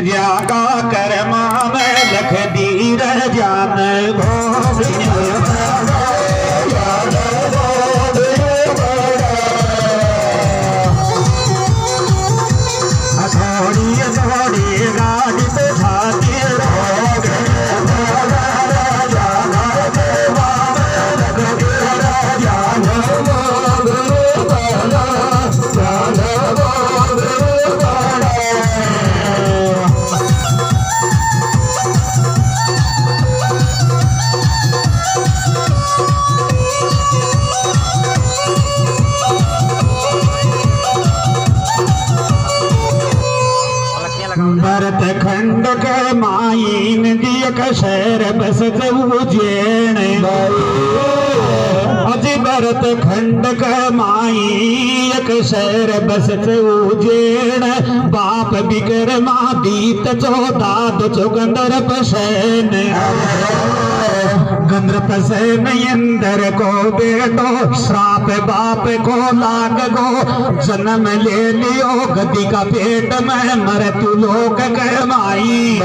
जागा करमा में लख दीर जान थोड़ी थोड़ी गाड़ी पे छाती भरत खंड के माइन दिय शहर बस उजेण अजी भरत खंड के माई शहर बस उजेण बाप बिकरमा दीत चौदाद चुगंदर पसैन गंद्र पसैन इंदर को बेटो श्राप बाप को लाग गो जन्म ले लियो गति का पेट में मर तू लोग करमाई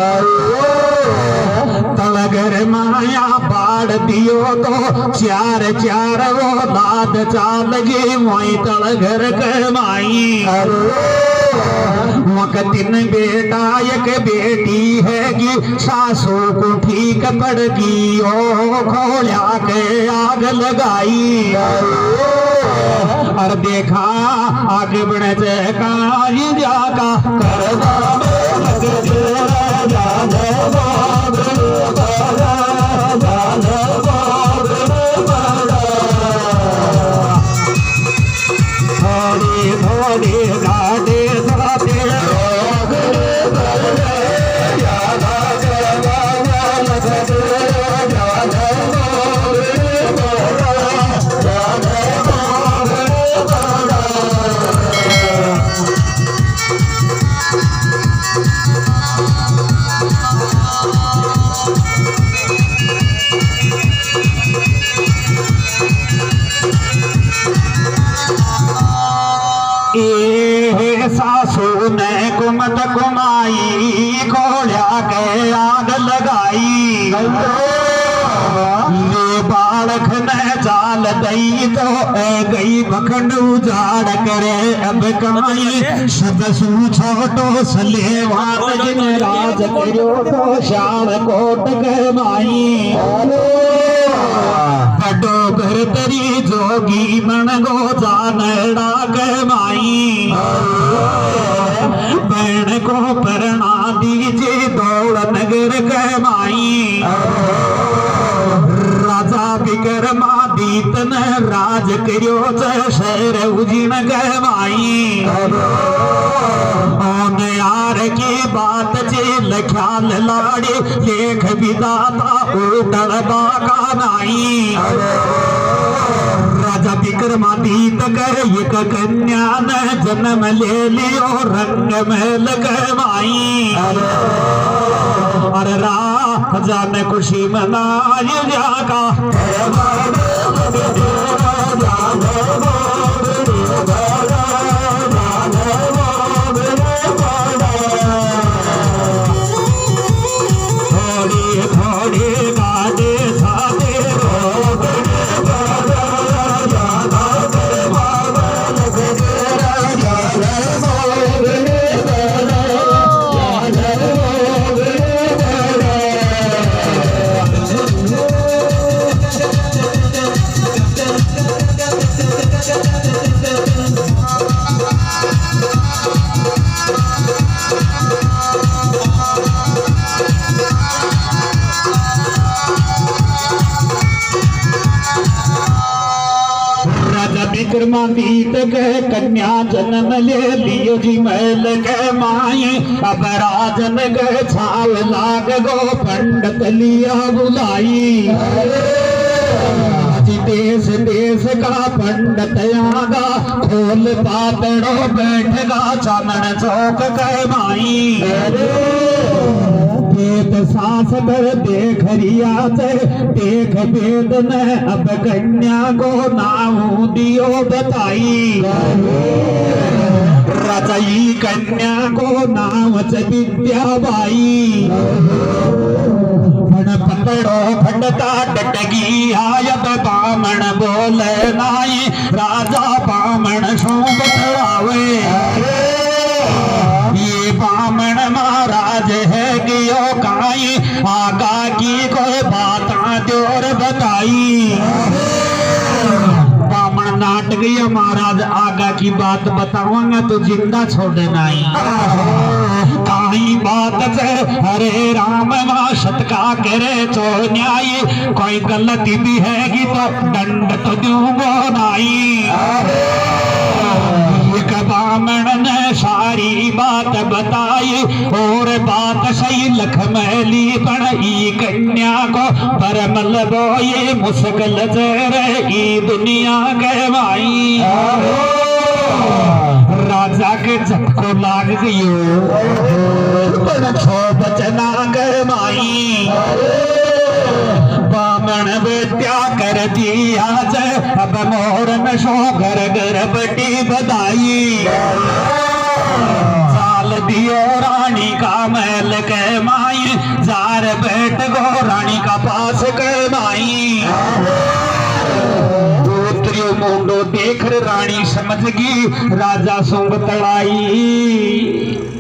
तलगर माया बाढ़ दियो तो चार चार वो दाद चाल गे वही तलगर करमाई तीन बेटा एक बेटी हैगी सासू को ठीक पड़गी ओ खोलिया के आग लगाई और देखा आगे बढ़े का जाका थोड़ी थोड़ी गाड़ी सासू ने कुमत कुमाई खोलिया के आग लगाई ले बालक ने चाल दई तो गई बखंड उजाड़ करे अब कमाई सब सू छोटो सलेवान जिन राज करो तो शाल कोट गमाई बड़ो घर तरी जोगी मन गो जानड़ा गमाई बहन को परना दीजे दौड़ नगर गमाई राजा विक्रमा दीत ने राज करो शहर उजिन गमाई यार की बात जे लख्याल लाड़े लेख विदाता उठल बाका नाई राजा विक्रमादित्य कर एक कन्या ने जन्म ले लियो रंग महल गमाई अरे राजा ने खुशी मनाई जाका विक्रमादित्य के कन्या जन्म ले लियो जी महल के माए अब राजन के छाव लाग गो पंडित लिया बुलाई देश देश का पंडित आगा खोल पातड़ो बैठगा चानन चौक के माई वेद सांस कर देख रिया देख वेद ने अब कन्या को नाऊ दियो बताई राजाई कन्या को नाम च विद्याबाई पण पकड़ो फटका डटगी आयब बामण बोले नाई राजा बामण सो बतलावे ये बामण महाराज है गियो काई आगा की कोई बात जोर बताई बामण नाट गया महाराज आगा की बात बताऊंगा तो जिंदा छोड़ नहीं काई बात से हरे राम वाशत का करे चो न्याय कोई गलती भी हैगी तो दंड तो दूंगो नाई बामण ने सारी बात बताई और बात सही लखमैली बड़ी कन्या को परमल बोए मुश्किल ई दुनिया गवाई राजा के झटको लाग गयो छो बचना गमाई बामण बेत्या कर दिया जय अब मोर में सो घर घर बड़ी बधाई चाल दियो रानी का महल के माई जार बैठ गो रानी का पास के माई दूत्रियो मुंडो देख रानी समझ गई राजा सुंग तड़ाई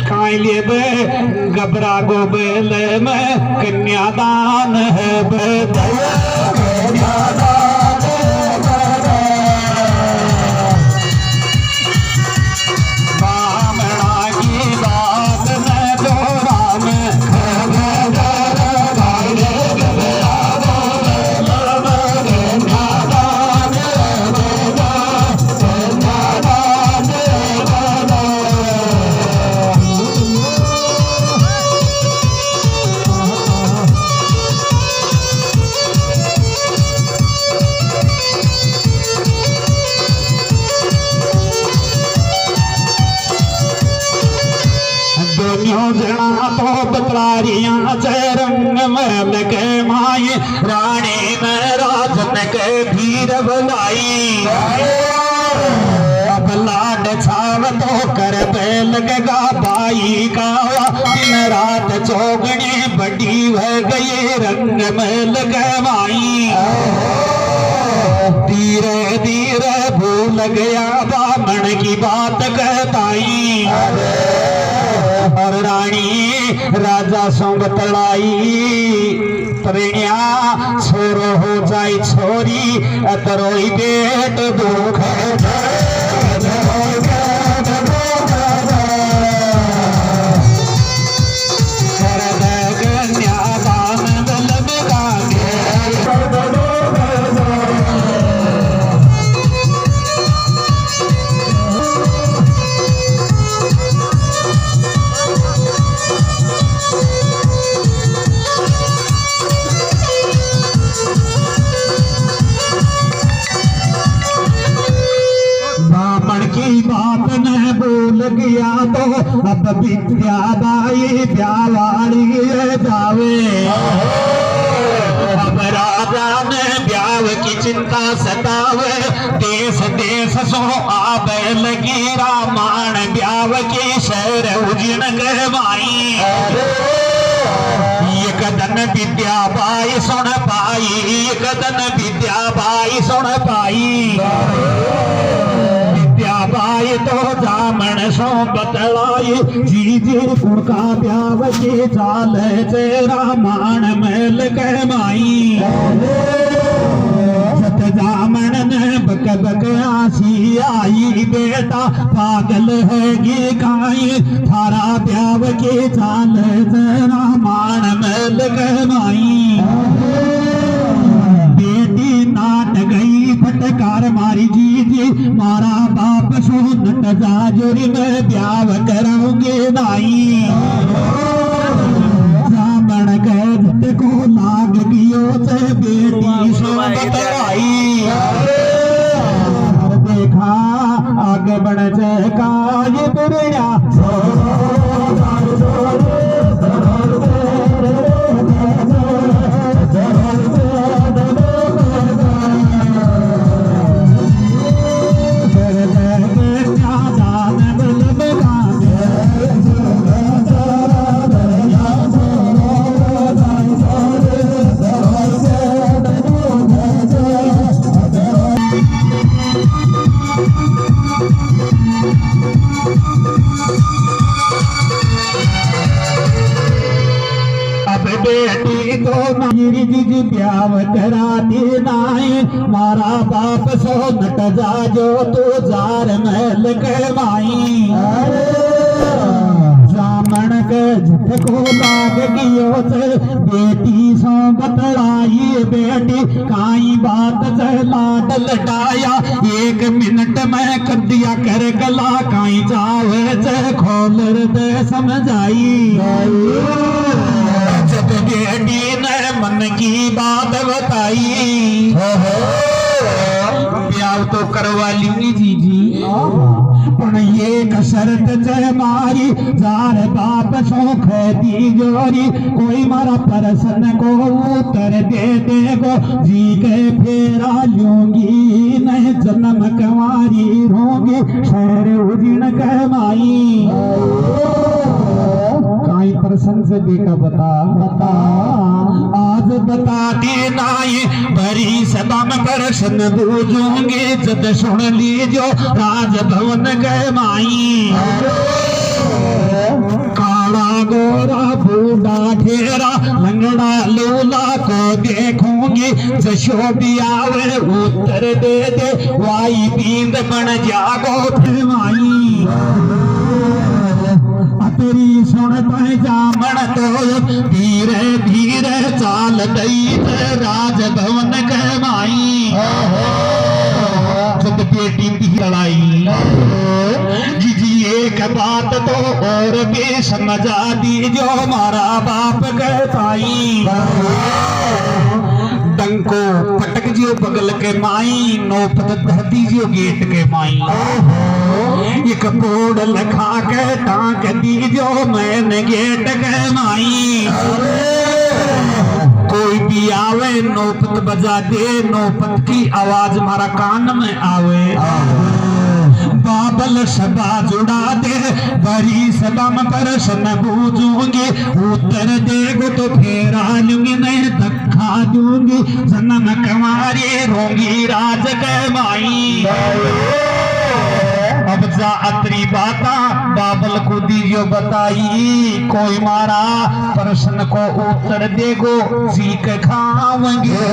काई लिए बे घबरा गो बेल में कन्यादान है बामणा की बात में जोरा में जना तो बतलारियां जय रंग महल के माई रानी में राजन के भीर बुलाई अब लाड छाव तो कर बेल गगा बाई का दिन रात चौगनी बड़ी हो गई रंग महल के माई धीरे धीरे भूल गया बामण की बात कहताई और रानी राजा सो बतलाई प्रणिया छोरो हो जाए छोरी अतरोई बेट दुख गया तो अब विद्याबाई ब्यावाली जावे अब राजा ने ब्याव की चिंता सतावे देश देश सो आवे लगी रामायण ब्याव की शहर उजन गवाई एक दिन विद्याबाई सुन पाई एक दिन विद्याबाई सुन पाई विद्याबाई तो जामण सो बतलाई जी जी कुड़का ब्याव के चाल से रामायण महल कहमाई सत जामण ने बक बक आसी आई बेटा पागल है गी काई थारा ब्याव के चाल से रामायण महल कहमाई बेटी नाट गई फटकार मारी जी जी मारा बाप सो नट जाजुरी में ब्याव कराऊंगे नाई जामण गए झट को लाग गियो से बेटी सो बतलाई देखा आगे बढ़ का ये दुनिया तो मेरी दीदी ब्याह कराती नाई मारा बाप सो नट जा जो तू जार महल के माई जामन के झटको लाग गियो से बेटी सो बतलाई बेटी काई बात से लाड लटाया 1 मिनट में कर दिया कर गला काई चावे से खोल दे समझाई जब बेटी ने मन की बात बताई ब्याह तो करवा ली जी पण ये शर्त च मारी जार बाप शौख दी जोरी कोई मारा परसन को उत्तर दे देगो जी के फेरा लूंगी नहीं जन्म कवारी होंगी शहर उजिन कमाई काई परसन से बेटा बता आज बताती नाई भरी सभा में प्रश्न बूझूंगी जद सुन लीजो राजभवन गए माई काला गोरा बूढ़ा ठेरा लंगड़ा लूला को देखूंगी जशो भी आवे उत्तर दे दे वाई पींद बन जागो माई तेरी सुनता जामण तो धीरे धीरे चाल दई राजभवन के माई जब बेटी की लड़ाई जी एक बात तो और भी समझा दी जो हमारा बाप कहताई डंको पटक जियो बगल के माई नौपत धरती जियो गेट के माई एक बोर्ड लिखा के टांक दी जो मैंने गेट के माई कोई भी आवे नौपत बजा दे नौपत की आवाज हमारा कान में आवे बाबल सभा जुड़ा दे बड़ी सभा में प्रश्न बूझूंगी उत्तर देगो तो फेरा लूंगी नहीं धक्का दूंगी जन्म कमारी रोंगी राज के माई अब जा अतरी बाता बाबल को दीजियो बताई कोई मारा प्रश्न को उत्तर देगो जी के खावेंगे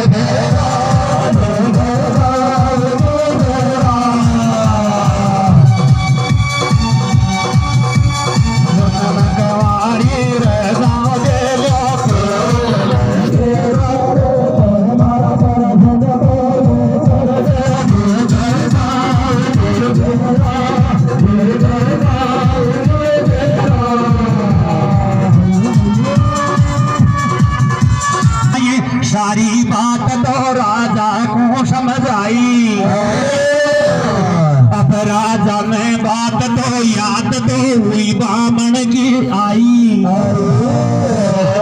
सारी बात तो राजा को समझ आई अब राजा में बात तो याद तो हुई बामण की आई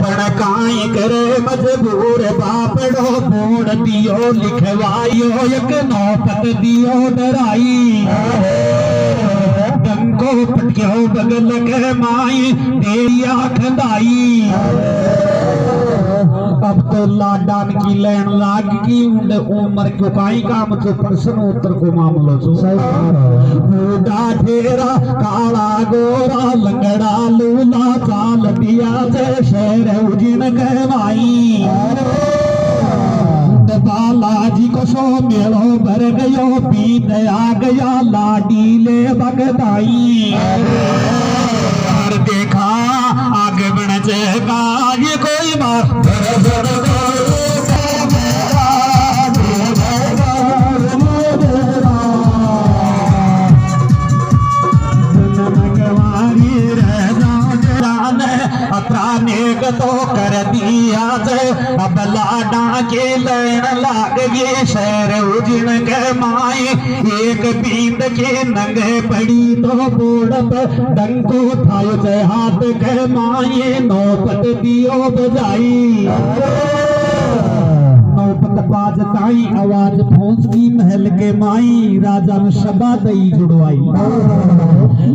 बड़काई करे मजबूर बापड़ो बोड़ दियो लिखवाइयो एक नौपत दियो डराई डंको पटक्यो बगल के माई देरिया खंदाई अब तो लाडान की लैन लाग की उम्र क्यों काई काम तो प्रश्न उत्तर को मामलो तो बूढ़ा ठेरा काला गोरा लंगड़ा लूला चाल दिया जे शहर उजिन गवाई बालाजी को सो मेलो भर गयो पीत आ गया लाडी ले बगदाई और देखा आगे बढ़ जाएगा ये कोई बात तो कर दिया अब लाडा के लैन लाग गए शहर उजन के माए एक बीत के नंगे पड़ी तो बोड़प डंको थायो से हाथ के माए नौपत दियो बजाई नौपत बाजताई आवाज पहुंचती महल के माई राजा में शबा दई जुड़वाई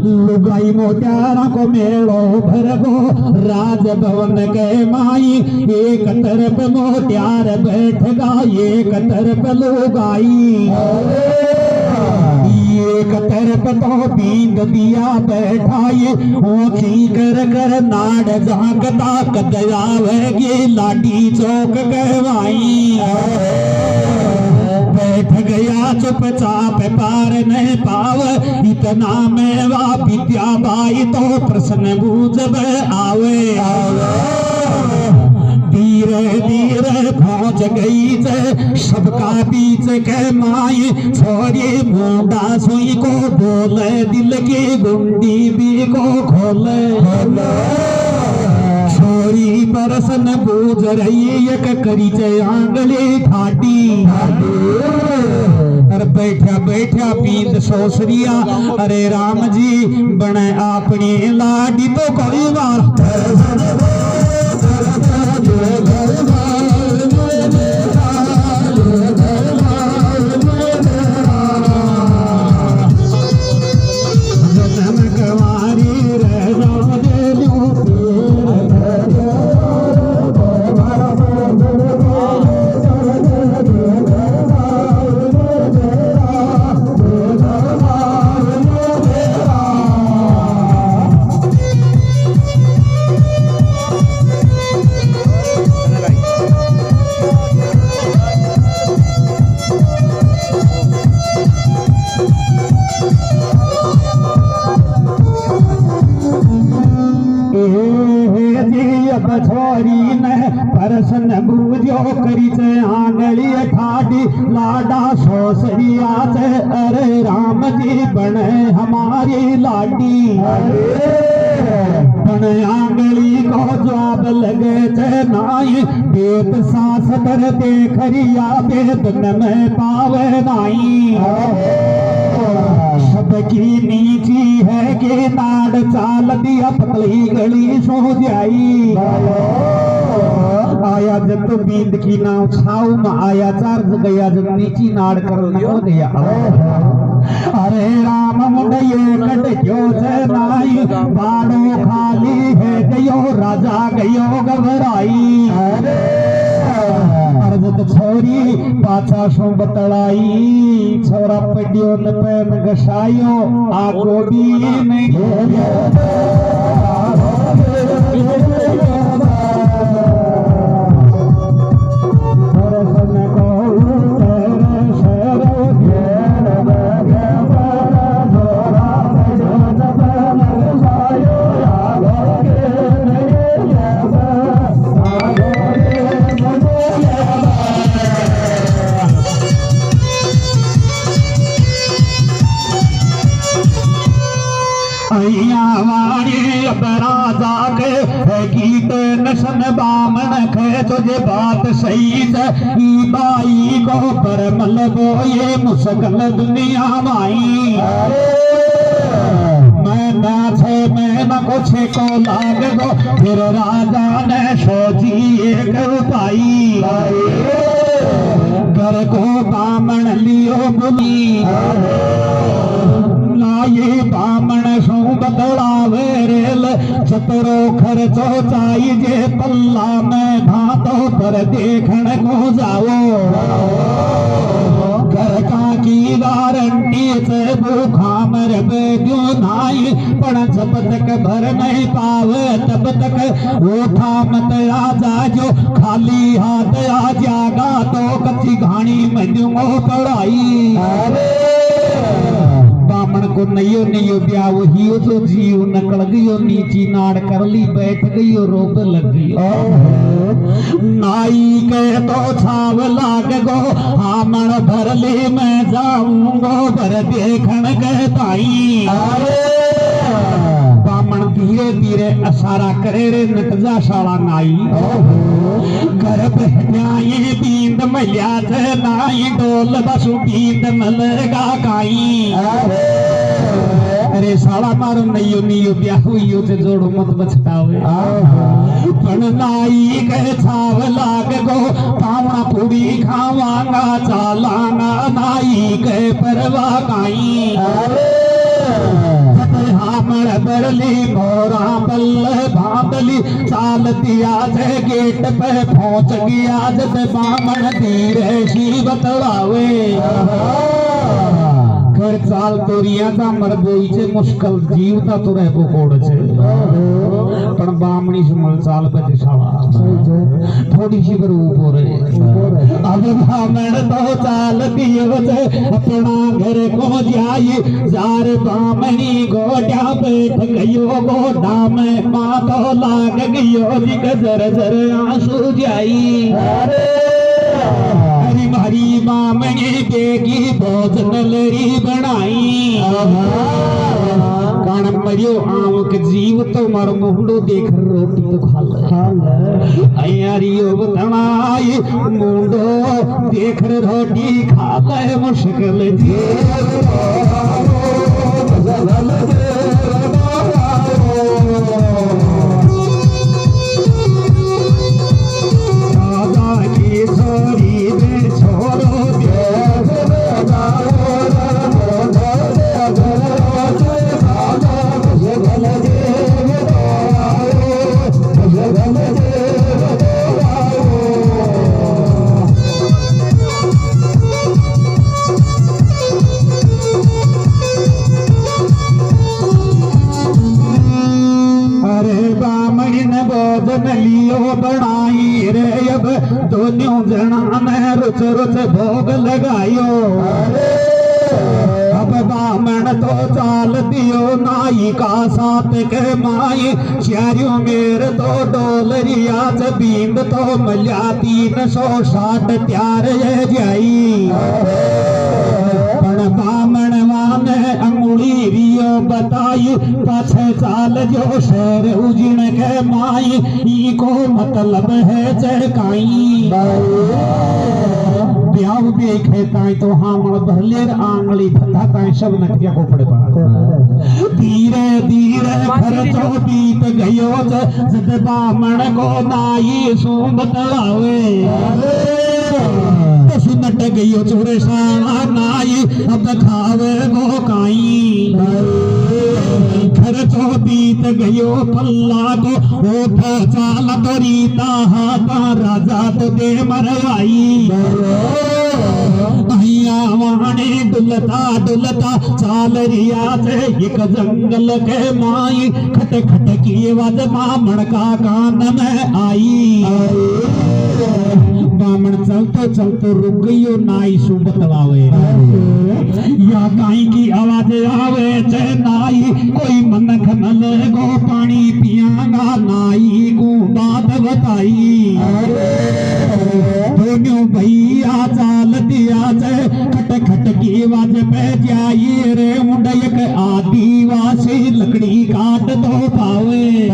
लुगाई मोत्यारा को मेलो भरगो राजभवन के माई एक तरफ मोत्यार बैठगा एक तरफ लुगाई एक तरफ तो बींद दिया बैठाई ऊंची कर कर नाड़ झांकता कदयावेगी लाडी चौक कहवाई बैठ गया चुपचाप पार नहीं पाव इतना में वा विद्याबाई तो प्रश्न बूझब आवे धीरे धीरे पहुंच गई जे सबका बीच के माई छोरी मुंडा सुई को बोले दिल की गुंडी भी को खोले छोरी परसन बूझ रही एक करी चे आंगली ठाडी अरे बैठा बैठा पीत सोसरिया अरे राम जी बने अपनी लाडी तो कोई बार छोरी ने परसन बूझो करी से आंगली ठाडी लाडा सोसरिया से अरे राम जी बने हमारी लाडी बने आंगली को जवाब लगे थे नाई बेत सास कर देख रिया बेत में पावे नाई सबकी नीची है कि नाड़ चाल दिया पतली गली सो जाई आया जब तो बींद की नाव छाऊ में आया चार्ज गया जब नीची नाड़ कर हो गया अरे राम मुंडे कट क्यों से नाई बाड़ो खाली है गयो राजा गयो घबराई अर्जत छोरी पाछा सो बतलाई छोरा पड्यो न पेन गसायो आगो भी नहीं राजा के गीत नशन बामन खे तुझे बात सही से बाई को पर मलबो ये मुश्किल दुनिया माई मैं नाचे मैं न कुछ को लाग गो फिर राजा ने सोची एक उपाई घर को बामन लियो बुली ये बामण सो बदलावे रेल चतरो खर्चो चाहिए पल्ला में भातों पर देखण को जाओ घर का की गारंटी से भूखा मर बेग्यो नाई पण जब तक भर नहीं पावे तब तक उठा मत आ जाजो खाली हाथ आ जागा तो कच्ची घाणी में दूंगो पढ़ाई बामण को नयो नयो ब्याह वही जो जीव नकल गयो नीची नाड़ कर ली बैठ गयो रोब लगी नाई के तो छाव लाग गो हामण भर ले मैं जाऊंगो भर देखण के ताई बामण धीरे धीरे असारा करे रे नटजा शाला नाई कर बहनाई बींद मैया थे नाई डोल बसु बींद मलगा काई अरे साला मारो नयो नयो ब्याह हुई ते जोड़ो मत बचतावे पण नाई के छाव लाग गो पावना पूरी खावांगा चालांगा नाई के परवा काई हामण बरली मोरा बल्ल बादली चाल दिया जे गेट पे पहुंच गया जब बामण धीरे सी बतलावे फिर चाल तोरिया था मर गई छे मुश्किल जीवता तो रह को कोड छे पण बामणी सुमल चाल पे दिशावा थोड़ी सी पर ऊपर है अब बामण तो चाल दियो छे अपना घर को जाई जार बामणी गोड्या बैठ गयो गोडा में माथो लाग गयो जी जर जर आंसू जाई हरी मारी बामणी बेगी भोजन लरी बनाई कान मरियो आम के जीव तो मर मुंडो देख रोटी तो खा ले अयारियो बनाई मुंडो देख रोटी खा ले मुश्किल बनाई रे अब दोनों जना ने रुच रुच भोग लगायो अब बामण तो चाल दियो नाई का साथ के माई चारियों मेर तो डोलरिया बींद तो मल्या 360 त्यार जाई बामण वाने अंगुली रियो बताई पाछे चाल जो शेर उजिण के माई ई को मतलब है चकाई ब्याव देखे ताई तो हामण भरलेर आंगली धंधा ताई सब नटिया को पड़े पड़ा धीरे धीरे खर्चो बीत गयो जद बामण को नाई सूंब तलावे सुनट गयो चोरे साला नाई अब खावे गो काई खर्चो बीत गयो पल्ला को ओठ चाल तोरीता हाथा राजा तो दे मर आई अहिया वाणी डुलता डुलता चाल रिया से एक जंगल के माई खट खट की आवाज बामण का कान में आई बामण चलते चलते रुक गयो नाई सु बतलावे या काई की आवाज आवे चे नाई कोई मनख न गो पानी पियांगा नाई को बात बताई दोनों भैया चाल दिया चे खट खट की आवाज पे जाई रे उड़यक आदिवासी लकड़ी काट दो पावे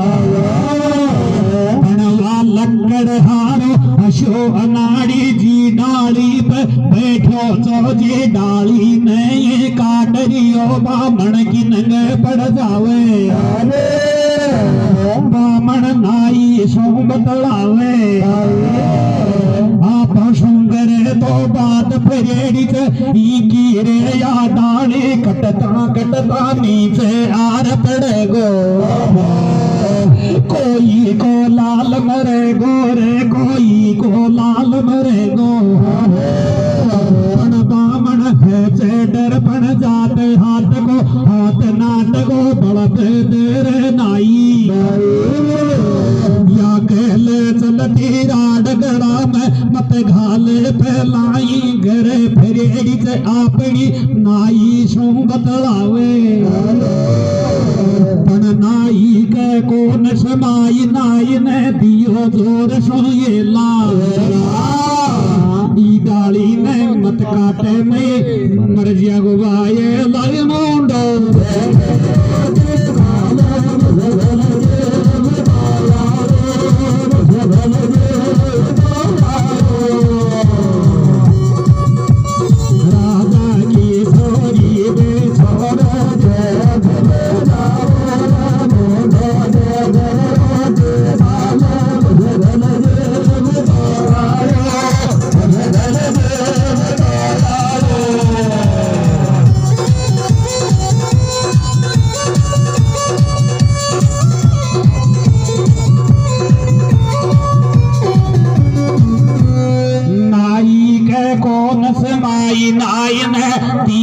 बनवा लकड़ हारो हशो अनाड़ी जी डाली पे बैठो चौजे डाली में काट रियो बामण की नंग पड़ जावे बामण नाई सो बतलावे आप सुंगर तो बात फेरेड़ी की रे या डाली कटता कटता नीचे आर पड़े गो कोई को लाल मरे गोरे कोई को लाल मरे गो बामण है डर पड़ जाते हाथ को हाथ नाट को बढ़ते देर नाई या कहले चलती राड गड़ा में मत घाले फैलाई घरे फेरेड़ी से आपनी नाई सो बतलावे नाई के कौन समाई नाई ने दियो जोर सोये डाली ने मत काटे में मर जिया गुबाए लाई मुंडो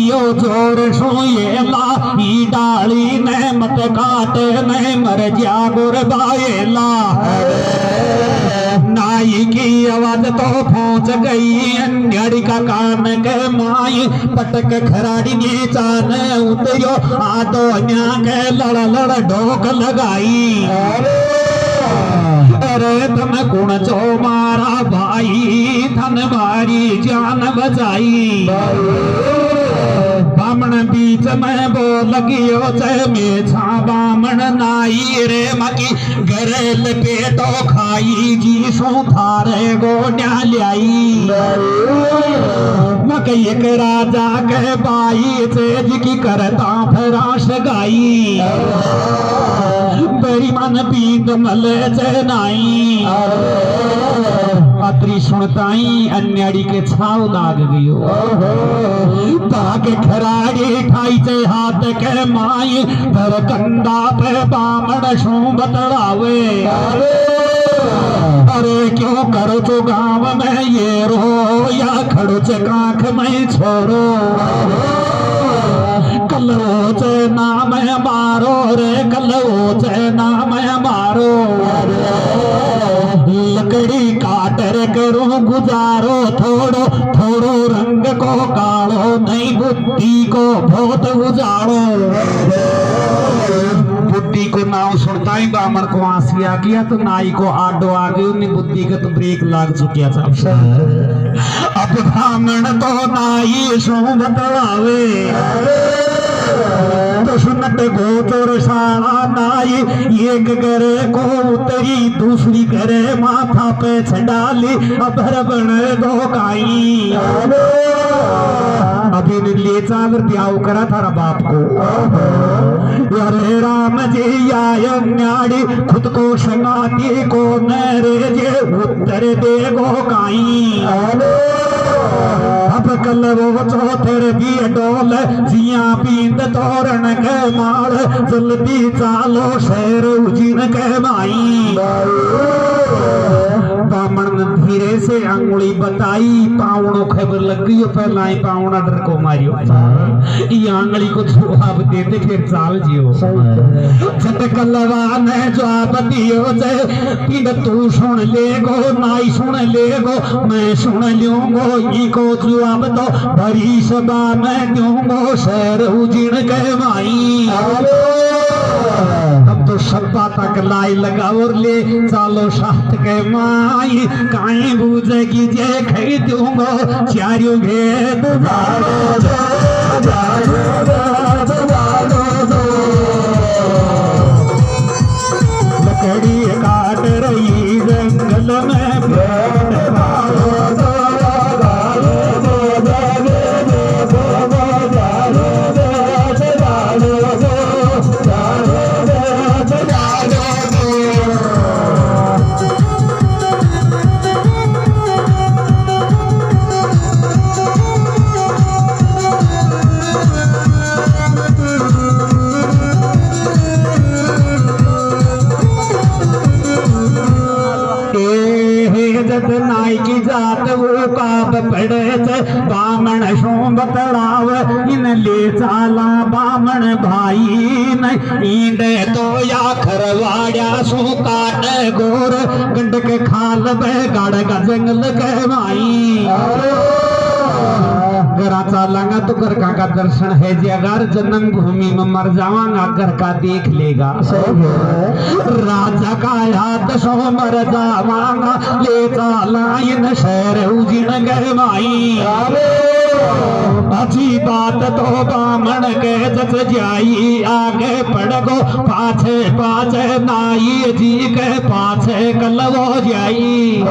दियो जोर सोयेला ई डाली ने मत काट ने मर जा गुरबाएला नाई की आवाज तो पहुंच गई अन्याड़ी का कान के माई पटक खराड़ी ने चान उतरियो आदो न्या के लड़ लड़ ढोक लगाई अरे तुम गुण चो मारा भाई धन मारी जान बचाई बामण बीच में बोल गियो चे में छा बामण नाई रे मकी घरेल पेटो खाई जी सो थारे गोड्या ल्याई मकई एक राजा के बाई चेज की करता फराश गाई बेरी मन पींद मले चनाई अत्री सुनताई अन्याड़ी के छाव लाग गयो ताके खराड़ी ठाई से हाथ के माई धर कंधा पे बामण शू बतलावे अरे क्यों करो तो गांव में ये रो या खड़ो च काख में छोड़ो कलो चे नाम मारो रे कलो चे नाम मारो लकड़ी काटर करो गुजारो थोड़ो थोड़ो रंग को कालो नहीं बुद्धि को बहुत उजाड़ो बुद्धि को नाव सुनता ही बामण को आंसी आ गया तो नाई को आडो आ गई उन्हें बुद्धि का तो ब्रेक लाग चुकिया था अब बामण तो नाई सो बतलावे तो सुनत गोचर सारा नाई एक करे को उतरी दूसरी करे माथा पे छडाली अभर बन दो काई अभी ने ले चावर ब्याह करा थारा बाप को अरे राम जी आय न्याड़ी खुद को संगाती को नरे जे उत्तर दे गो काई अब कल वो चौथर भी डोल जिया पींद तोरण के माल जल्दी चालो शेर उजिन के माई बामण ने धीरे से अंगुली बताई पावणो खबर लग गई पहला ही पावणा डर को मारियो ये आंगली को जवाब देते फिर चाल जियो झटकलवा ने जवाब दियो जे पिंड तू सुन ले गो नाई सुन ले गो मैं सुन लूंगो ई को जवाब तो भरी सभा में दूंगो शहर उजिन के माई अब तो सब्बा तक लाई लगा और ले चालो शाहत के माई काई बूझेगी जे खई दूंगो चारियों भेद लकड़ी काट रही जंगल में नाई की जात वो काप पड़े थे बामण शो बतलाव इन ले चाला बामण भाई नहीं ईंडे तो या खरवाड़ा सो काट गोर गंड के खाल बे गाड़ का जंगल के माई घरा चालांगा तो घर का दर्शन है जी अगर जन्म भूमि में मर जावांगा घर का देख लेगा राजा का याद सो मर जावांगा ले चालाइन शहर उजिन गए माई अच्छी बात तो बामण के जस जाई आगे पड़ गो पाछे पाछे नाई जी के पाछे कलवो जाई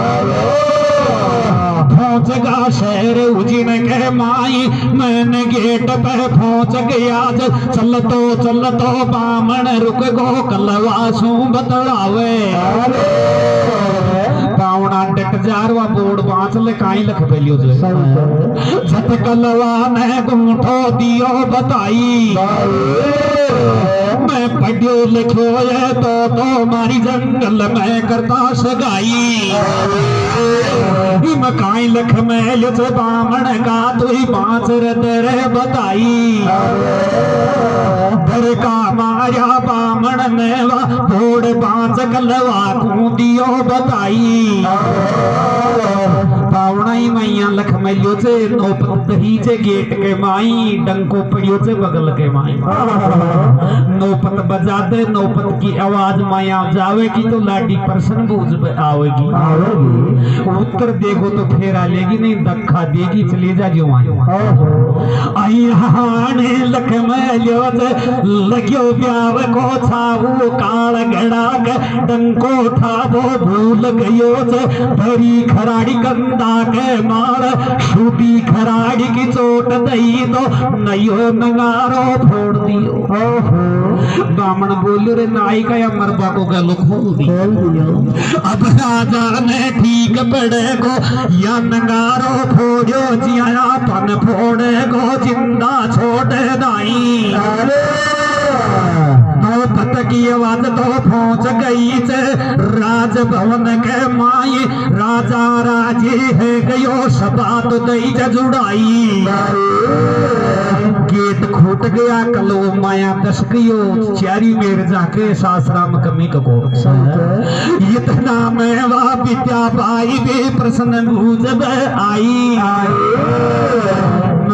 पहुंचगा शहर उजिन के माई मैंने गेट पे पहुंच गया चल तो बामण रुक गो कलवा सू बतलावे पावना टेक जारवा बोर्ड बांच ले काई लख पेलियो झट कलवा ने गुंठो दियो बताई मैं पढ़ियो लिखो है तो मारी जंगल में करता सगाई मकाई लख महल से बामण का तु बाँच तेरे बताई घर का माया बामण मेवा भोड़ बाँच कलवा तू दियो बताई पावनाई मैया लख मैलियो से नौपत दही से गेट के माई डंको पड़ियो से बगल के माई नौपत बजा दे नौपत की आवाज माया जावेगी तो लाडी प्रसन्न बूझ आवेगी उत्तर देखो तो फेरा लेगी नहीं धक्का देगी चले जा जो आई हाने लख मैलियो से लगियो ब्याव को छाऊ काल गड़ा के डंको ठाबो भूल गयो से भरी खराड़ी कंदा के मार शूटी खराड़ी की चोट दई तो नयो नगारो फोड़ दियो बामण बोल रे नाई का या मरबा को गलो खोल दियो अब राजा ने ठीक पड़े को या नगारो फोड़ो जिया पन फोड़े को जिंदा छोड़े दाई नौपत की आवाज तो पहुंच गई से राजभवन के माई राजा राजी है गयो सभा तो दई जुड़ाई गेट खूट गया कलो माया दस गयो चारी मेर जाके सासराम कमी को इतना में वा विद्या पाई भी प्रसन्न भूज आई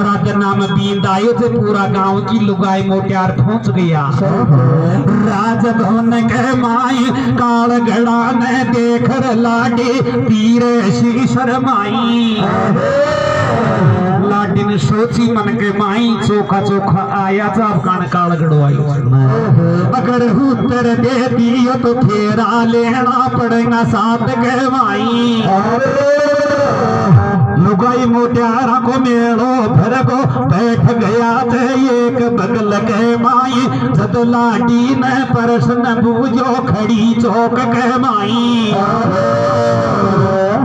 राजा नाम दीन दायो से पूरा गांव की लुगाई मोटियार पहुंच गया राजभवन के माई काल गड़ा ने देख लाडी तीरे श्री शरमाई लाडी ने सोची मन के माई चोखा चोखा आया जब कान काल गड़वाई अगर उत्तर दे दियो तो फेरा लेना पड़ेगा साथ के माई लुगाई मोटियारा को मेड़ो फिर को बैठ गया थे एक बगल के माई जद लाडी ने प्रश्न बूझो खड़ी चौक के माई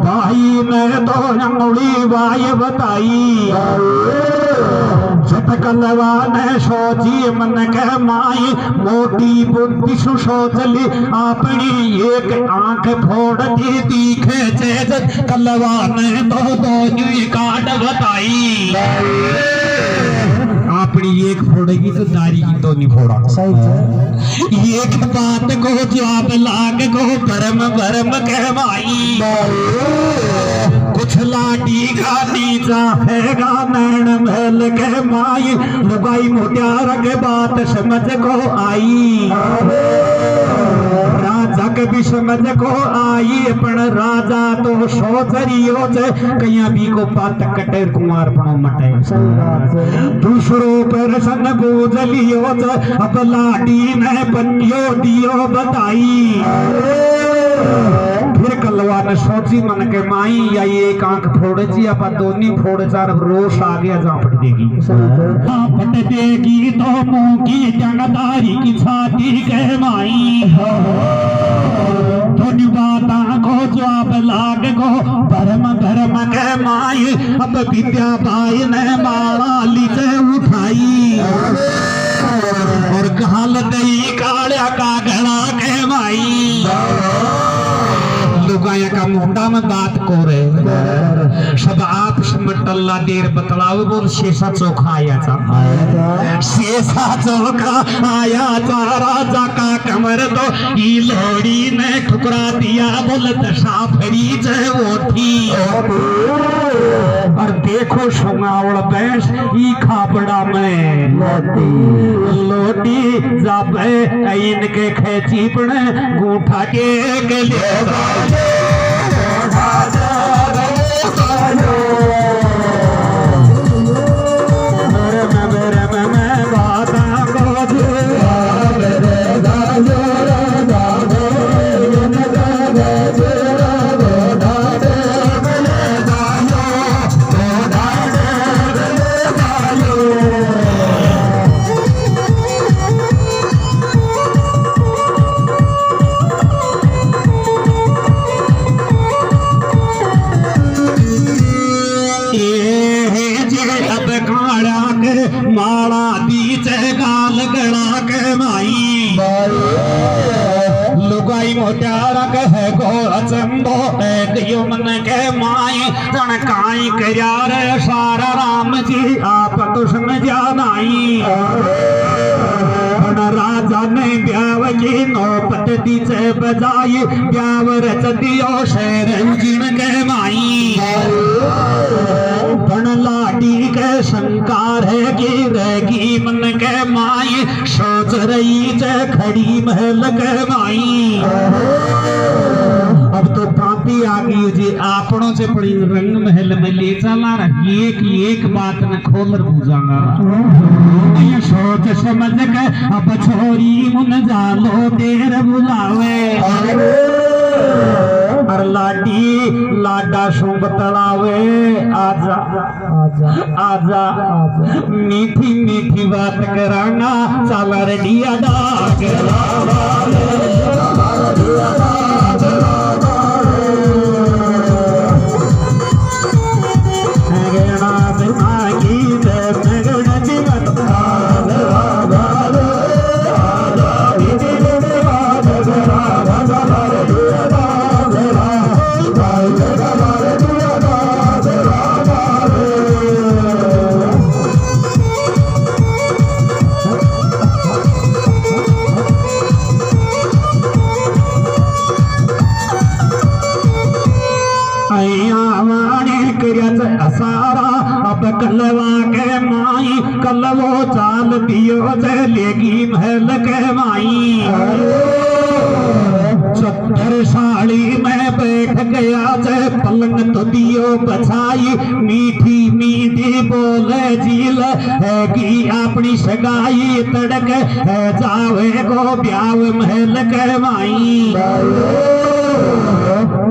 भाई ने तो अंगुली वाय बताई झटकलवा ने सोची मन के माई मोटी बुद्धि सोचली अपनी एक आंख फोड़ दी दिखे चेज कलवा ने दो काट बताई अपनी एक फोड़ेगी तो दारी की तो नहीं फोड़ा एक बात को जवाब लाग को भरम भरम कहवाई कुछ लाठी गाली चाहेगा नैन महल के माई लुगाई मोटियार के बात समझ को आई राजा के भी समझ को आई पण राजा तो सोचरियो से कहीं भी को बात कटे कुमार पणो मटे दूसरों पर सन बूझ लियो अब लाडी ने बनियो दियो बताई फिर कलवा ने सोची मन के माई या एक आंख फोड़े जी आप दोनी फोड़े चार रोश आ गया जहाँ पट देगी पट देगी तो मुंह की जंगदारी की छाती के माई धोनी बाता को जवाब लाग को भरम भरम के माई अब विद्या भाई ने माला लीचे उठाई और घाल गई कालिया का गला के माई लुगाया का मुंडा में बात को रहे सब आप टल्ला देर बतलाओ बोल शेषा चोखा आया था शेषा चोखा आया था राजा का कमर तो ई लोड़ी ने ठुकरा दिया बोल दशा भरी जय वो थी और देखो सुंगावड़ बैस ई खापड़ा में लोटी जब इनके खेची पड़े गूठा के लिए मोटारा कहे गो अचंबो गयो मन के माई तन काई करया रे सारा राम जी आप तो समझा नहीं राजा ने ब्याव की नौपत दीचे बजाई ब्याव रच दियो शेरंजीन के माई बन लाडी के शंकार है की रहेगी मन के माई सोच रही चे खड़ी महल के माई अब तो पापी आ गई जी आपनों से पड़ी रंग महल में ले चला रही एक बात न खोल बुझागा ये सोच समझ के अब छोरी मुन जालो देर बुलावे और लाडी लाडा शुभ तड़ावे आजा आजा आजा मीठी मीठी बात कराना चल रेडिया डाक कलवा के माई कलवो चाल दियो लेगी महल के माई चक्कर साड़ी में बैठ गया जे पलंग तो दियो बछाई मीठी मीठी बोले झील हैगी अपनी सगाई तड़क जावे को ब्याव महल के माई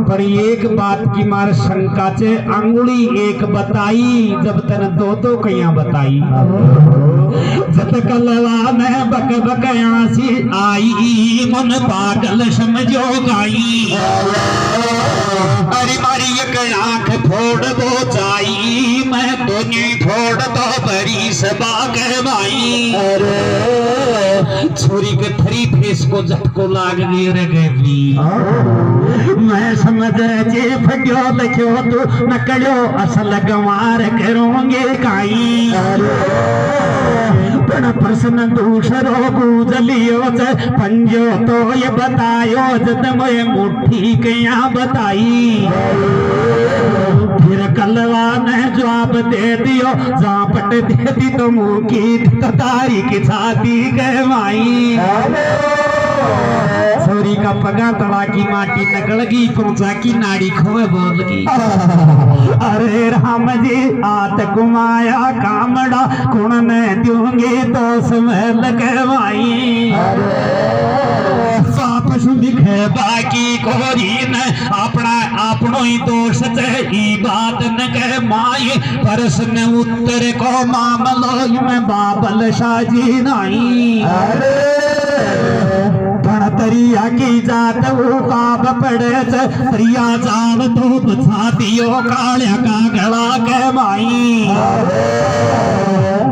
पर एक बात की मार शंका चे अंगुली एक बताई जब तन दो कया बताई जत कलवा ने बक बक आसी आई मन पागल समझो गाई अरे मारी एक आंख फोड़ दो चाई मैं तो नहीं फोड़ दो बड़ी सबा के भाई छोरी के थरी फेस को झटको लाग गई रे गई मैं समझ जे फड्यो लख्यो तो नकड़ो असल गवार करोगे काई पण प्रश्न दूसरो पूजलियो जे पंजो तो ये बतायो जत मैं मुट्ठी कया बताई फिर कलवा ने जवाब दे दियो जापट दे दी तो मुंह की तारी की छाती के माई छोरी का पगा तड़ा की माटी नकलगी पहुंचा की नाड़ी खोए बोलगी अरे राम जी आत कुमाया कामड़ा कुण ने दूंगे तो समहल के माई साप सुदिखे बाकी कोरी न अपना अपनो ही दोष ई बात न कह माई प्रश्न उत्तर को मामलो में बाबल शाजी नहीं तरिया की जात वो काब पड़े तरिया जान तो छातियों कालिया का गला के माई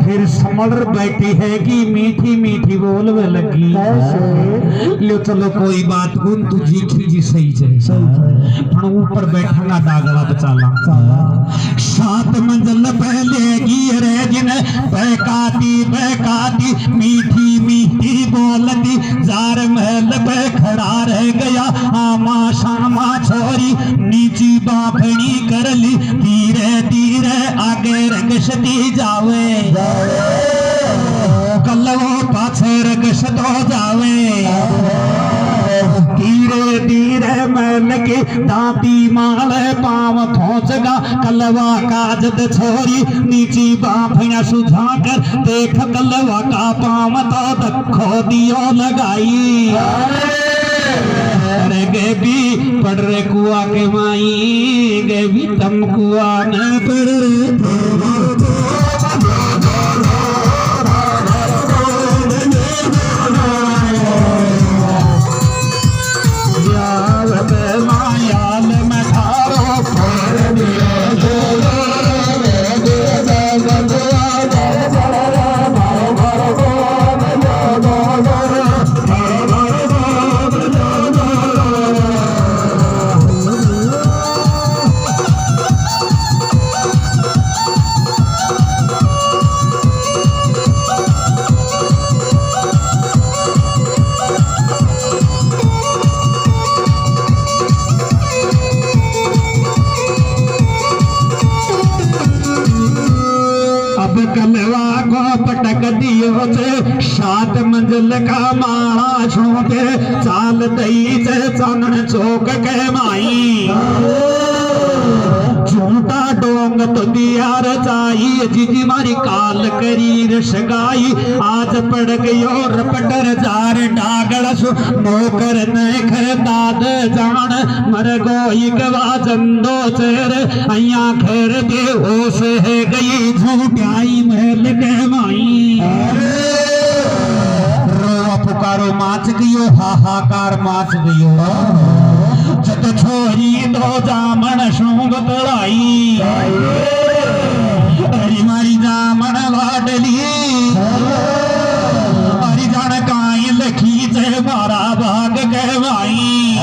फिर समर बैठी है कि मीठी मीठी बोलवे लगी लो चलो कोई बात गुन तू जीठी जी सही है पण ऊपर बैठना डागला बचाला 7 मंजिल पहले की रे जिन बहकाती मीठी मीठी बोलती जार महल पे खड़ा रह गया आमा शामा छोरी नीची बाफनी कर ली धीरे धीरे आगे रगसती जावे कलवो पाछे रगसतो जावे धीरे धीरे मैल के दाती माले पाव पहुंचगा कलवा काजद छोरी नीची बाफिया सुझा कर देख कलवा का पाव तो दखो दियो लगाई अरे गेबी पड़ रे कुआ के माई गेबी तम कुआ न पड़ रे कलवा को पटक दियो चे 7 मंजिल का माला छूटे चाल दई चे चानन चौक के माई झूठा डोंग तो दिया रचाई जीजी मारी काल करी रसगाई आज पड़ गयो रपटर जार डागड़ सु नौकर नखर दाद जान मर गोई गवा जंदो चेर अया खेर दे होश है गई झूठाई महल के माई रो पुकारो माच गयो हाहाकार माच गयो जत छोरी दो जामन शूंग तड़ाई अरे मारी जामन लाडली अरे जान काई लखी से मारा भाग कहवाई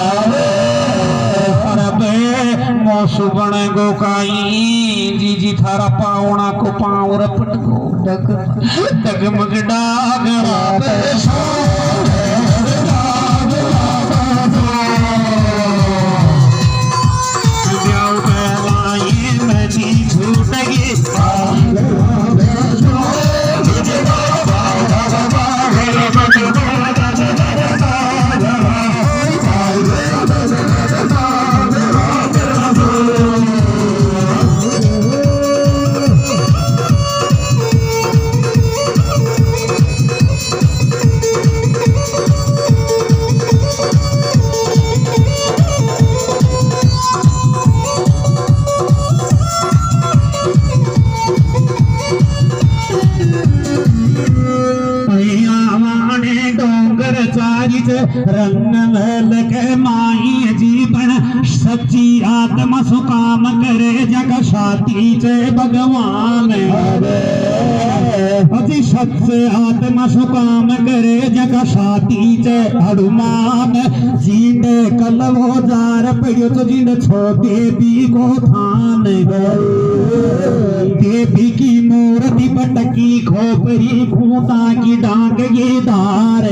अरे मौसू बन गो काई जी थारा पावना को पाव रपट को डगमग डागड़ा रंग महल के माई जीवन सच्ची आत्मा सुकाम करे जग शाती चे भगवान अति सच्चे आत्मा सुकाम करे जग शाती चे हनुमान जींदे कलवो जार पड़ियो तो जींद छो देवी को थान देवी की मूर्ति पटकी खोपरी खूंटा की डांग ये धार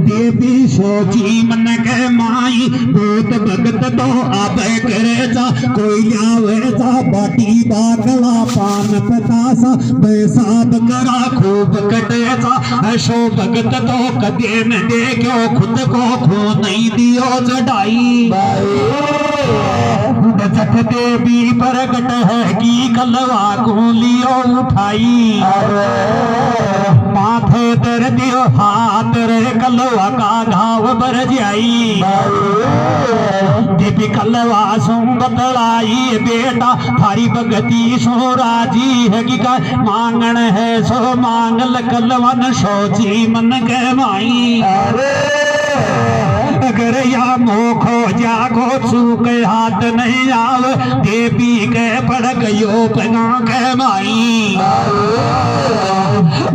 देवी सोची मन के माई भूत भगत तो अब करे जा कोई आवे जा बाटी बाकला पान पतासा बेसाब करा खूब कटे जा ऐसो भगत तो कदे न देखो खुद को खो नहीं दियो चढ़ाई जठ देवी प्रगट है की कलवा को लियो उठाई माथे दर दियो हाथ रे कलवा का घाव भर जाई देवी कलवा सो बतलाई बेटा थारी भगती सो राजी है कि का मांगन है सो मांगल कलवन सोची मन के माई अगर या मोखो जागो छूक हाथ नहीं आव देवी के पड़ गयो पगा के माई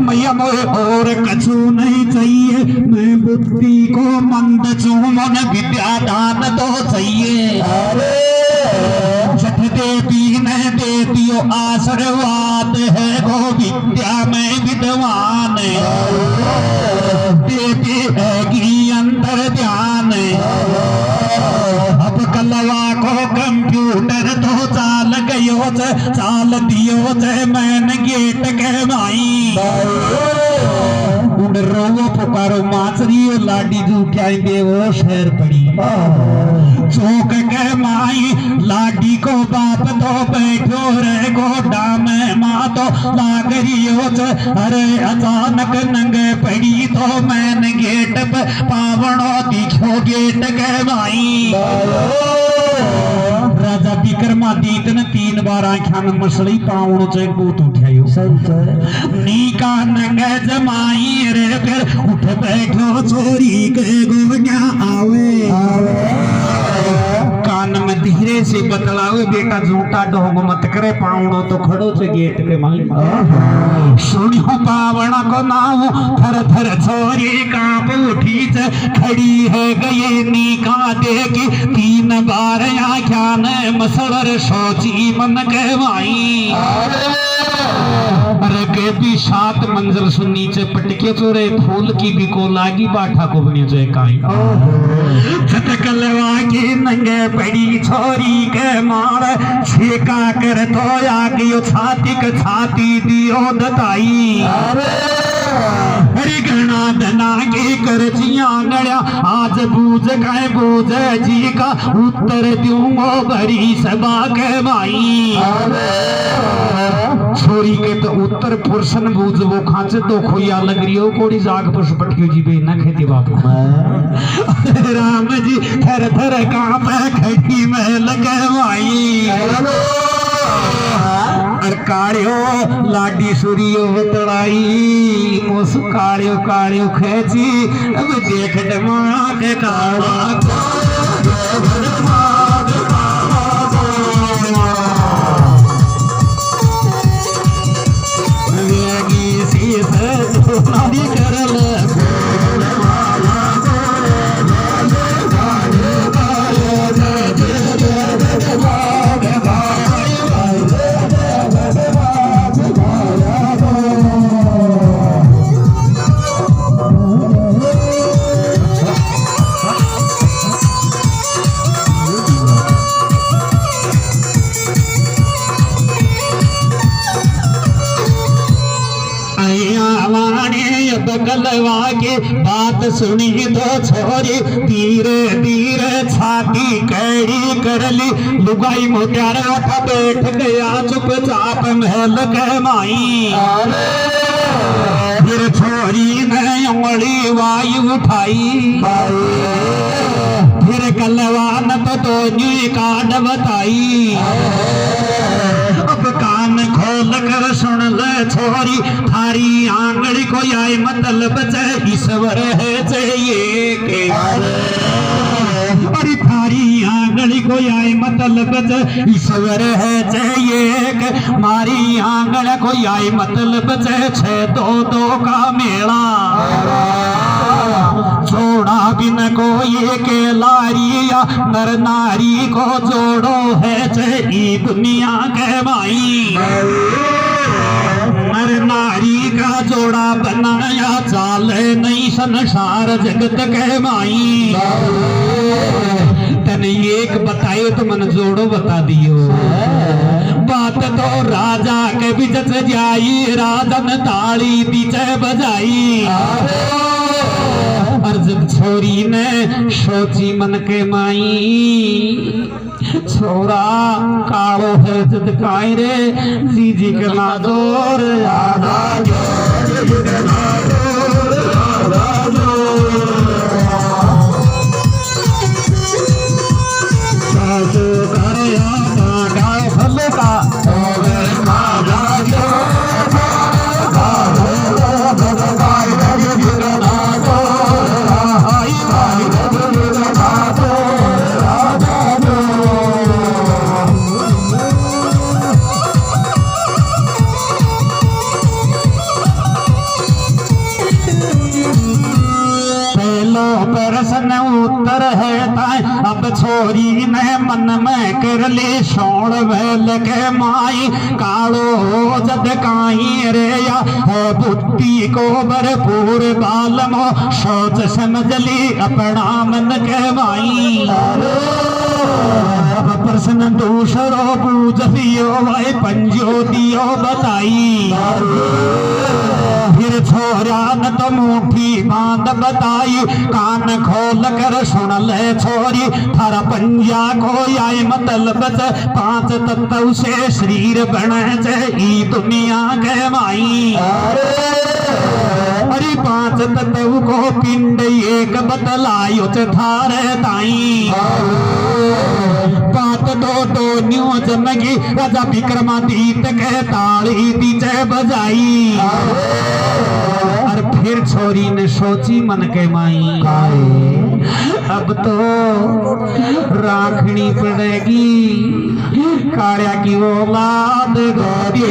मैया मोहे और कछु नहीं चाहिए मैं बुद्धि को मंद चूमन विद्या दान तो चाहिए छठ देवी ने दे दियो आशीर्वाद है गो विद्या में विद्वान देती है अंतर ध्यान अब कलवा को कंप्यूटर तो चाल गयो चाल दियो मैंने गेट के माई रोवो पुकारो माचरी लाडी जू क्या देवो शहर पड़ी चौक के माई लाडी को बाप तो बैठो रे गोडा में माँ तो लाग रियो अरे अचानक नंगे पड़ी तो मैंने गेट पे पावड़ो दिखो गेट के माई राजा विक्रमादित्य ने 3 बार आख्या में मछली पावड़ो चेक बूत उठायो नीका नंगे जमाई रे फिर उठ बैठो चोरी के गोवन्या आवे कान में धीरे से बतलावे बेटा झूठा ढोंग मत करे पावड़ो तो खड़ो से गेट के माई सुनियो पावड़ा को नाव थर थर छोरी कांप उठी खड़ी है गई नीका देखी 3 बार आख्या ने मसवर सोची मन के माई अरे के भी 7 मंजिल सुन नीचे पटके चोरे फूल की भी को लागी बाठा को बनी जाए काई छत कलवा की नंगे पड़ी छोरी के मार छेका कर तो आगे छाती के छाती दियो दताई हरी गणा धना की करचिया नड़िया आज बूझ गए बूझ जी का उत्तर दूंगो भरी सभा के माई छोरी के तो उत्तर पुरुषन बूझ वो खांच तो खोया लग रही हो कोड़ी जाग पशु पटियो जी बे न खेती बाप राम जी थर थर कांपे खड़ी में लगे माई और काड़ियो लाडी सुरियो तड़ाई मोस काड़ियो काड़ियो खेची अब देख डमा के काड़ा वेगी शीस नारी करल बगलवा के बात सुनी तो छोरी धीरे धीरे छाती कड़ी कर ली लुगाई मोत्यारा था बैठ गया चुपचाप महल के माई फिर छोरी ने उंगली वायु उठाई फिर कलवान तो न्यू काट बताई अब कान खोल कर सुन ले छोरी थारी आंगड़ी को आए मतलब ईश्वर है चाहिए के अरे थारी आंगड़ी को आए मतलब ईश्वर है चाहिए के मारी आंगड़ को आए मतलब छे दो का मेला जोड़ा बिन को ये के लारिया नर नारी को जोड़ो है चाहिए दुनिया के माई नर नारी का जोड़ा बनाया चाले नहीं संसार जगत के माई तने एक बताए तो मन जोड़ो बता दियो बात तो राजा के बीच से जाई राजन ताली दीचे बजाई और जब छोरी ने सोची मन के माई छोरा कालो है जद काई रे जी जी करना जोर आधा जोर सासु करया गाय फल का उत्तर है ताय अब छोरी ने मन में कर ले सोण वेल के माई कालो जद काई रे या है बुद्धि को भरपूर बालमो सोच समझ ली अपना मन के माई अब प्रश्न दूसरो पूछ दियो भाई पंजो दियो बताई फिर छोरा न तो मुट्ठी बांध बताई कान खोल कर सुन ले छोरी थारा पंजा को आए मतलब 5 तत्व से शरीर बने ई दुनिया के माई अरे 5 तत्व को पिंड एक बतलायो थारे ताई बात दो न्यू जमगी राजा विक्रमादित्य के ताली दीजे बजाई और फिर छोरी ने सोची मन के माई अब तो राखनी पड़ेगी काड़िया की औलाद गोदी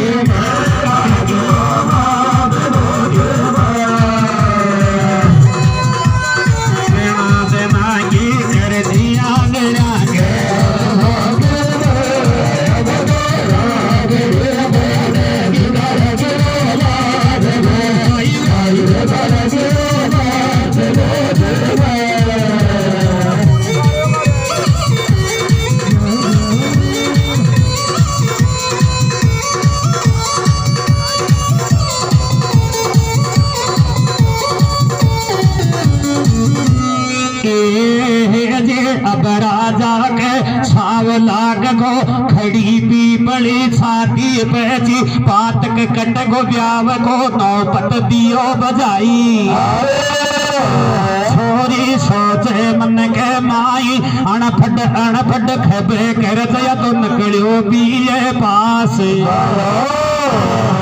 अब राजा के छाव लाग गो खड़ी पीपली छाती पैची पातक कट गो ब्याव को नौपत दियो बजाई छोरी सोचे मन के माई अणफड खबे कर जया तो नकड़ियो बीए पास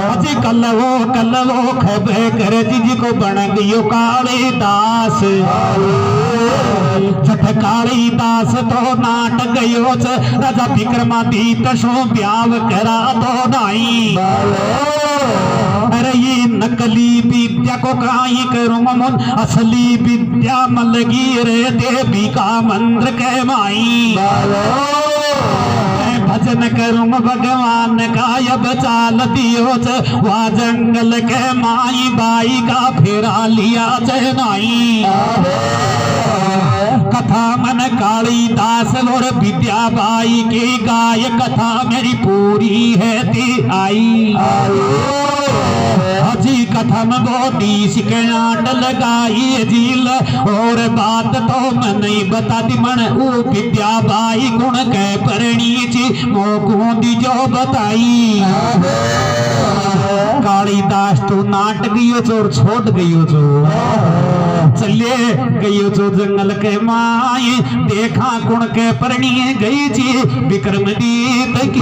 अजी कलवो खबे कर जी को बन गयो काली दास छठ काली दास तो नाट गयो राजा विक्रमादित्य सो ब्याव करा तो नाई अरे ये नकली विद्या को काई करूं मन असली विद्या मलगी रे देवी का मंत्र के माई भजन करूं भगवान का अब चाल दियो वह जंगल के माई बाई का फेरा लिया चनाई कथा मन काली दास और विद्या बाई की गाय कथा मेरी पूरी है ती आई हजी कथम बोधी सिकनाट लगाई झील और बात तो मैं नहीं बताती मन ऊ विद्या बाई गुण के परणी ची मोकू दी जो बताई काली दास तू नाट गयो चोर छोड़ गयो चो चले गयो चो जंगल के माई देखा गुण के परणी गई जी विक्रमादित्य की